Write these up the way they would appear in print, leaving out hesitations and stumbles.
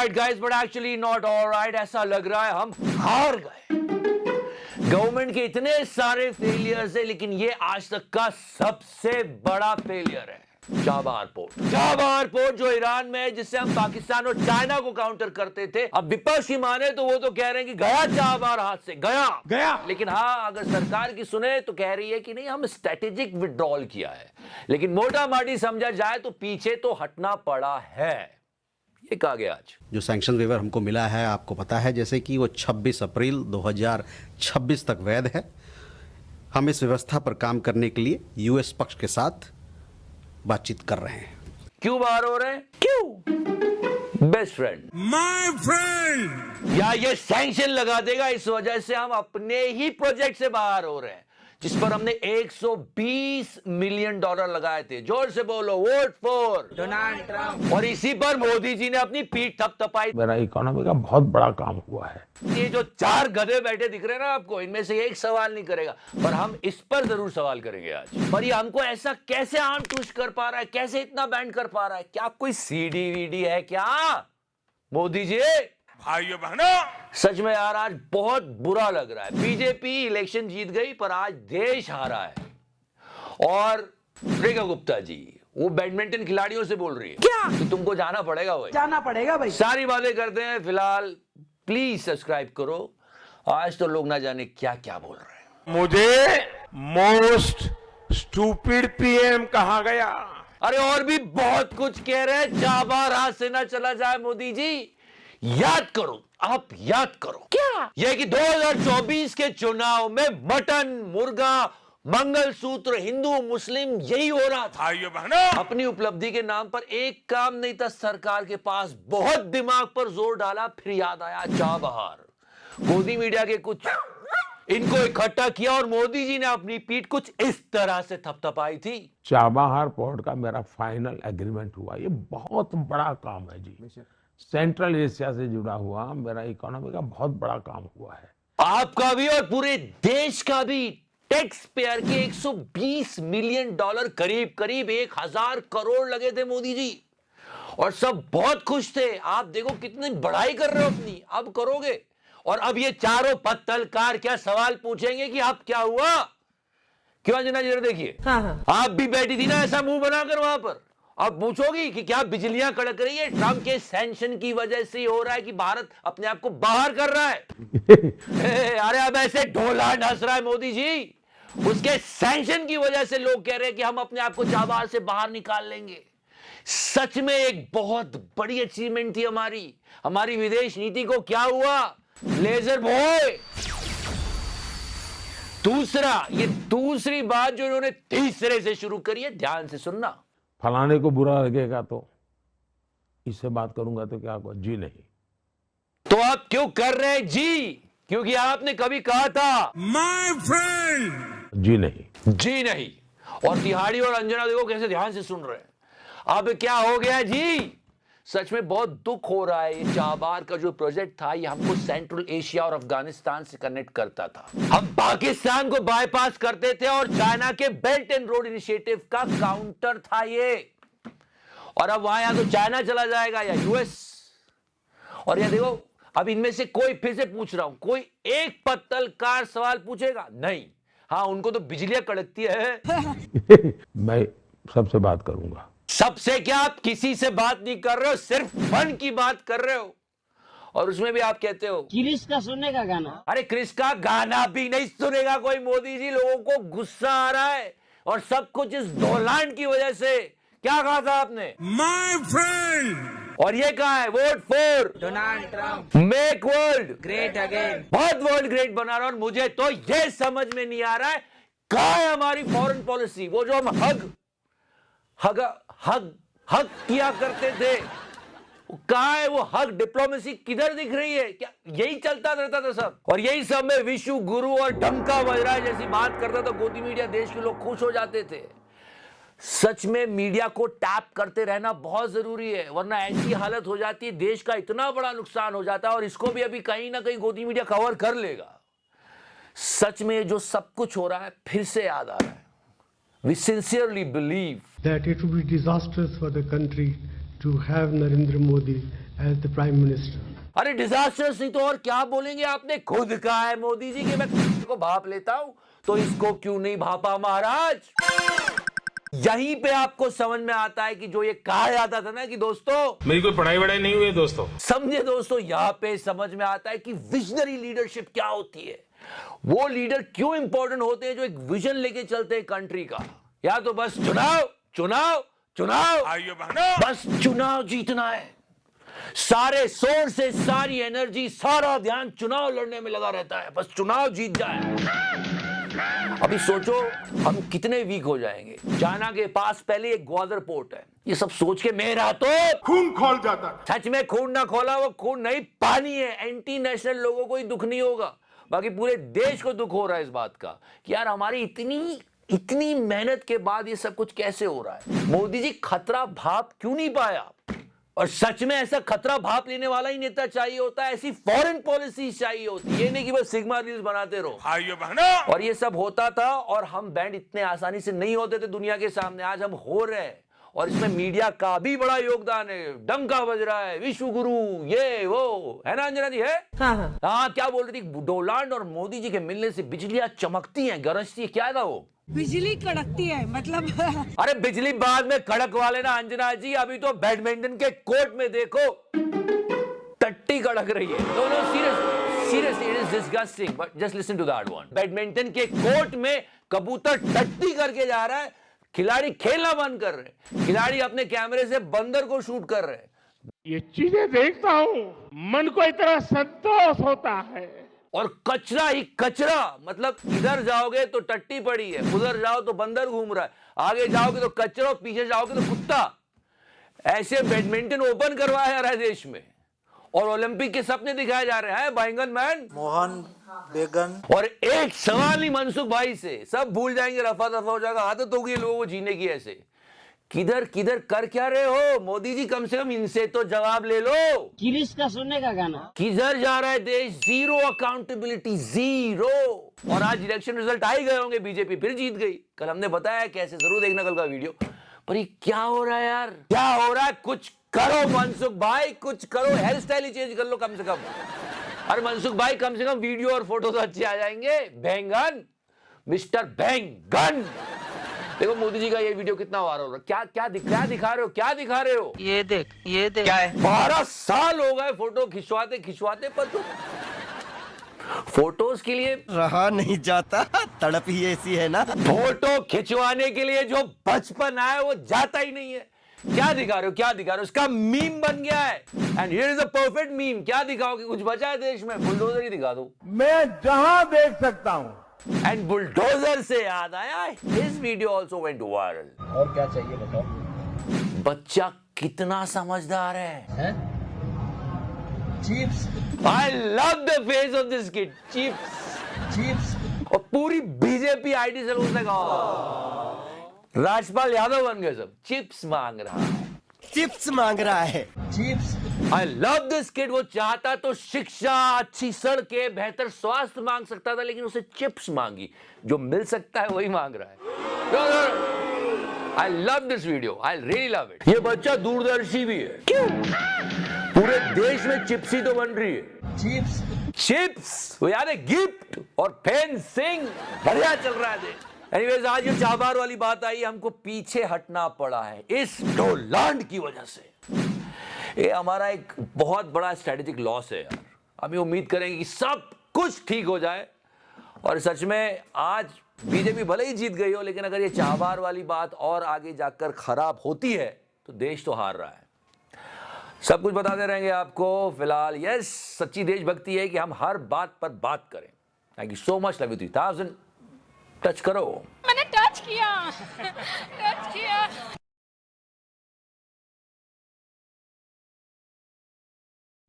right guys, but actually not all right. ऐसा लग रहा है हम हार गए। गवर्नमेंट के इतने सारे फेलियर्स है, लेकिन ये आज तक का सबसे बड़ा फेलियर है चाबहार पोर्ट जो ईरान में है, जिससे हम पाकिस्तान और चाइना को काउंटर करते थे। अब विपक्ष की माने तो वो तो कह रहे हैं कि गया चाबहार हाथ से, गया। लेकिन हाँ, अगर सरकार की सुने तो कह रही है कि नहीं, हम स्ट्रेटेजिक विड्रॉल किया है। लेकिन मोटा माटी समझा जाए तो पीछे तो हटना पड़ा है। ये कहा गया आज। जो सैंक्शन वेवर हमको मिला है, आपको पता है जैसे कि वो 26 अप्रैल 2026 तक वैध है। हम इस व्यवस्था पर काम करने के लिए यूएस पक्ष के साथ बातचीत कर रहे हैं। क्यों बाहर हो रहे हैं? क्यों? बेस्ट फ्रेंड, माय फ्रेंड, या ये सैंक्शन लगा देगा, इस वजह से हम अपने ही प्रोजेक्ट से बाहर हो रहे हैं, जिस पर हमने $120 मिलियन लगाए थे। जोर से बोलो, वोट फॉर डोनाल्ड ट्रंप। और इसी पर मोदी जी ने अपनी पीठ थपथपाई। मेरा इकोनॉमी का बहुत बड़ा काम हुआ है। ये जो 4 गधे बैठे दिख रहे हैं ना आपको, इनमें से एक सवाल नहीं करेगा, पर हम इस पर जरूर सवाल करेंगे आज। पर ये हमको ऐसा कैसे आर्म ट्विस्ट कर पा रहा है, कैसे इतना बैंड कर पा रहा है? क्या कोई सीडी वीडी है क्या मोदी जी? भाइयों बहनों, सच में यार, आज बहुत बुरा लग रहा है। बीजेपी इलेक्शन जीत गई, पर आज देश हारा है। और रेखा गुप्ता जी वो बैडमिंटन खिलाड़ियों से बोल रही है क्या कि तुमको जाना पड़ेगा भाई, जाना पड़ेगा भाई। सारी बातें करते हैं। फिलहाल प्लीज सब्सक्राइब करो। आज तो लोग ना जाने क्या क्या बोल रहे हैं। मुझे मोस्ट स्टूपिड पीएम कहा गया। अरे और भी बहुत कुछ कह रहे हैं। चाबहार हाथ से ना चला जाए मोदी जी। याद करो, आप याद करो क्या यह कि 2024 के चुनाव में मटन, मुर्गा, मंगलसूत्र, हिंदू मुस्लिम यही हो रहा था। भाइयों बहनों, अपनी उपलब्धि के नाम पर एक काम नहीं था सरकार के पास, बहुत दिमाग पर जोर डाला, फिर याद आया चाबहार। मोदी मीडिया के कुछ इनको इकट्ठा किया और मोदी जी ने अपनी पीठ कुछ इस तरह से थपथपाई थी। चाबहार पोर्ट का मेरा फाइनल एग्रीमेंट हुआ। ये बहुत बड़ा काम है जी। सेंट्रल एशिया से जुड़ा हुआ मेरा इकोनॉमी का बहुत बड़ा काम हुआ है। आपका भी और पूरे देश का भी। टैक्स पेयर के $120 मिलियन, करीब 1000 करोड़ लगे थे मोदी जी, और सब बहुत खुश थे। आप देखो कितनी बड़ाई कर रहे हो अपनी, अब करोगे। और अब ये चारों पत्तलकार क्या सवाल पूछेंगे कि अब क्या हुआ? क्यों अंजना जी, देखिए आप भी बैठी थी ना ऐसा मुंह बनाकर वहां पर। अब पूछोगी कि क्या बिजलियां कड़क रही है? ट्रंप के सैंक्शन की वजह से हो रहा है कि भारत अपने आप को बाहर कर रहा है। अरे अब ऐसे ढोला ढस रहा है मोदी जी। उसके सैंक्शन की वजह से लोग कह रहे हैं कि हम अपने आप को चाबहार से बाहर निकाल लेंगे। सच में एक बहुत बड़ी अचीवमेंट थी हमारी विदेश नीति को। क्या हुआ? Laser boy. ये दूसरी बात जो इन्होंने तीसरे से शुरू करी है, ध्यान से सुनना। फलाने को बुरा लगेगा तो इससे बात करूंगा तो क्या होगा? जी नहीं। तो आप क्यों कर रहे हैं जी? क्योंकि आपने कभी कहा था माय फ्रेंड, जी नहीं। और तिहाड़ी और अंजना देखो कैसे ध्यान से सुन रहे हैं। अब क्या हो गया जी? सच में बहुत दुख हो रहा है। ये चाबहार का जो प्रोजेक्ट था, ये हमको सेंट्रल एशिया और अफगानिस्तान से कनेक्ट करता था। हम पाकिस्तान को बाईपास करते थे और चाइना के बेल्ट एंड रोड इनिशिएटिव का काउंटर था ये। और अब वहां या तो चाइना चला जाएगा या यूएस। और ये देखो, अब इनमें से कोई, फिर से पूछ रहा हूं, कोई एक पत्तलकार सवाल पूछेगा? नहीं। हाँ, उनको तो बिजलियां कड़कती है। मैं सबसे बात करूंगा। सबसे क्या? आप किसी से बात नहीं कर रहे हो, सिर्फ फन की बात कर रहे हो। और उसमें भी आप कहते हो क्रिस का सुनने का गाना। अरे क्रिस का गाना भी नहीं सुनेगा कोई मोदी जी। लोगों को गुस्सा आ रहा है और सब कुछ इस डोनाल्ड की वजह से। क्या कहा था आपने? My friend. और ये कहा है, vote for Donald Trump, make world great again. बहुत वर्ल्ड ग्रेट बना रहा है। और मुझे तो ये समझ में नहीं आ रहा है, कहां है हमारी फॉरेन पॉलिसी? वो जो हम हग किया करते थे, कहां है वो हग डिप्लोमेसी? किधर दिख रही है? क्या यही चलता रहता था सब? और यही सब में विश्व गुरु और डंका बज रहा है जैसी बात करता था गोदी मीडिया, देश के लोग खुश हो जाते थे। सच में मीडिया को टैप करते रहना बहुत जरूरी है, वरना ऐसी हालत हो जाती है, देश का इतना बड़ा नुकसान हो जाता है। और इसको भी अभी कहीं ना कहीं गोदी मीडिया कवर कर लेगा। सच में जो सब कुछ हो रहा है फिर से याद आ रहा है। We sincerely believe that it would be disastrous for the country to have Narendra Modi as the Prime Minister. अरे डिजास्टर्स नहीं तो और क्या बोलेंगे, आपने खुद कहा है मोदी जी कि मैं को भाप लेता हूं, तो इसको क्यों नहीं भापा महाराज? यहीं पे आपको समझ में आता है कि जो ये कहा जाता था ना कि दोस्तों मेरी कोई पढ़ाई वढ़ाई नहीं हुई है दोस्तों। समझे दोस्तों, यहां पे समझ में आता है कि विजनरी लीडरशिप क्या होती है। वो लीडर क्यों इंपॉर्टेंट होते हैं जो एक विजन लेके चलते हैं कंट्री का। या तो बस चुनाव चुनाव चुनाव, भाइयों बहनों, बस चुनाव जीतना है, सारे सोर्सेस, सारी एनर्जी, सारा ध्यान चुनाव लड़ने में लगा रहता है, बस चुनाव जीत जाए। अभी सोचो हम कितने वीक हो जाएंगे। चाइना के पास पहले एक ग्वादर पोर्ट है, ये सब सोच के मेरा तो खून खोल जाता। सच में खून ना खोला, वो खून नहीं पानी है। एंटी नेशनल लोगों को ही दुख नहीं होगा, बाकी पूरे देश को दुख हो रहा है इस बात का कि यार हमारी इतनी मेहनत के बाद ये सब कुछ कैसे हो रहा है। मोदी जी खतरा भाप क्यों नहीं पाया? और सच में ऐसा खतरा भाप लेने वाला ही नेता चाहिए होता है, ऐसी फॉरेन पॉलिसी चाहिए होती है, ये नहीं कि बस सिग्मा रील्स बनाते रहो। भाइयों बहनों, और ये सब होता था और हम बैंड इतने आसानी से नहीं होते थे दुनिया के सामने, आज हम हो रहे हैं। और इसमें मीडिया का भी बड़ा योगदान है, डंका बज रहा है, विश्व गुरु ये वो, है ना अंजना जी? है हाँ, क्या बोल रही थी? डोलाल्ड और मोदी जी के मिलने से बिजलियां चमकती हैं, गरजती है, क्या था वो? बिजली कड़कती है मतलब। अरे बिजली बाद में कड़क वाले ना अंजना जी, अभी तो बैडमिंटन के कोर्ट में देखो टट्टी कड़क रही है। No no seriously it is disgusting, but just listen to that one. Badminton के कोर्ट में कबूतर टट्टी करके जा रहा है, खिलाड़ी खेलना बंद कर रहे हैं, खिलाड़ी अपने कैमरे से बंदर को शूट कर रहे हैं। ये चीजें देखता हूँ मन को इतना संतोष होता है। और कचरा ही कचरा, मतलब इधर जाओगे तो टट्टी पड़ी है, उधर जाओ तो बंदर घूम रहा है, आगे जाओगे तो कचरा, पीछे जाओगे तो कुत्ता। ऐसे बैडमिंटन ओपन करवाया जा रहा है देश में और ओलंपिक के सपने दिखाए जा रहे हैं। बैंगन मैन मोहन बेगन। और एक सवाल ही मनसुख भाई से, सब भूल जाएंगे, रफा दफा हो जाएगा, आदत होगी लोगों को जीने की ऐसे। किधर किधर कर क्या रहे हो मोदी जी? कम से कम इनसे तो जवाब ले लो। किरिश का सुनने का गाना। किधर जा रहा है देश? Zero accountability, zero. और आज इलेक्शन रिजल्ट आ ही गए होंगे, बीजेपी फिर जीत गई। कल हमने बताया कैसे, जरूर देखना कल का वीडियो। पर ये क्या हो रहा है यार, क्या हो रहा है? कुछ करो मनसुख भाई, कुछ करो, हेयर स्टाइल ही चेंज कर लो कम से कम। अरे मनसुख भाई कम से कम वीडियो और फोटो तो अच्छे आ जाएंगे। बैंगन, मिस्टर बैंगन। देखो मोदी जी का ये वीडियो कितना वायरल हो रहा है। क्या दिखा रहे हो? ये देख क्या है? 12 साल हो गए फोटो खिंचवाते पर तो फोटोज के लिए रहा नहीं जाता, तड़प ही ऐसी है ना। फोटो खिंचवाने के लिए जो बचपन आया वो जाता ही नहीं है। क्या दिखा रहे हो? उसका मीम बन गया है। And here is a perfect meme. क्या दिखाओगे? कुछ बचा है देश में? बुलडोजर ही दिखा दो। मैं जहां देख सकता हूँ। एंड बुलडोजर से याद आया, his video also went viral. और क्या चाहिए बताओ? बच्चा कितना समझदार है। Chips. I love the face of this kid. Chips. और पूरी बीजेपी आईडी से उसने कहा राजपाल यादव बन गए सब। चिप्स मांग रहा है, चिप्स मांग रहा है। Chips. I love this kid. वो चाहता तो शिक्षा, अच्छी सड़कें, बेहतर स्वास्थ्य मांग सकता था, लेकिन उसे चिप्स मांगी। जो मिल सकता है वही मांग रहा है। I love this video, I really love it. ये बच्चा दूरदर्शी भी है। क्यों? पूरे देश में चिप्स ही तो बन रही है। चिप्स वो याद है, गिफ्ट और फेंसिंग, बढ़िया चल रहा है देश। एनीवेज, आज ये चाबार वाली बात आई, हमको पीछे हटना पड़ा है इस डोलाल्ड की वजह से। ये हमारा एक बहुत बड़ा स्ट्रेटेजिक लॉस है यार। अभी उम्मीद करेंगे कि सब कुछ ठीक हो जाए। और सच में आज बीजेपी भले ही जीत गई हो, लेकिन अगर ये चाबार वाली बात और आगे जाकर खराब होती है तो देश तो हार रहा है। सब कुछ बताते रहेंगे आपको। फिलहाल यस, सच्ची देशभक्ति है कि हम हर बात पर बात करें। Thank you so much. Love you 3000। Touch करो। मैंने टच किया।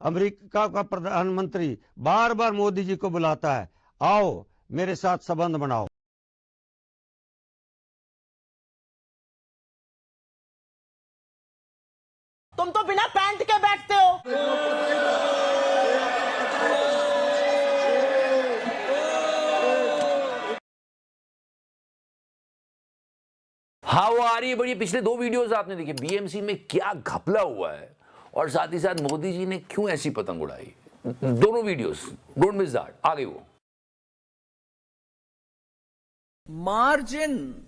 अमेरिका का प्रधानमंत्री बार बार मोदी जी को बुलाता है, आओ मेरे साथ संबंध बनाओ। तुम तो बिना पैंट के बैठते हो। हाँ वो आ रही है बड़ी। पिछले 2 वीडियोस आपने देखे, बीएमसी में क्या घपला हुआ है और साथ ही साथ मोदी जी ने क्यों ऐसी पतंग उड़ाई, दोनों वीडियोस, डोंट मिस दैट। आगे वो मार्जिन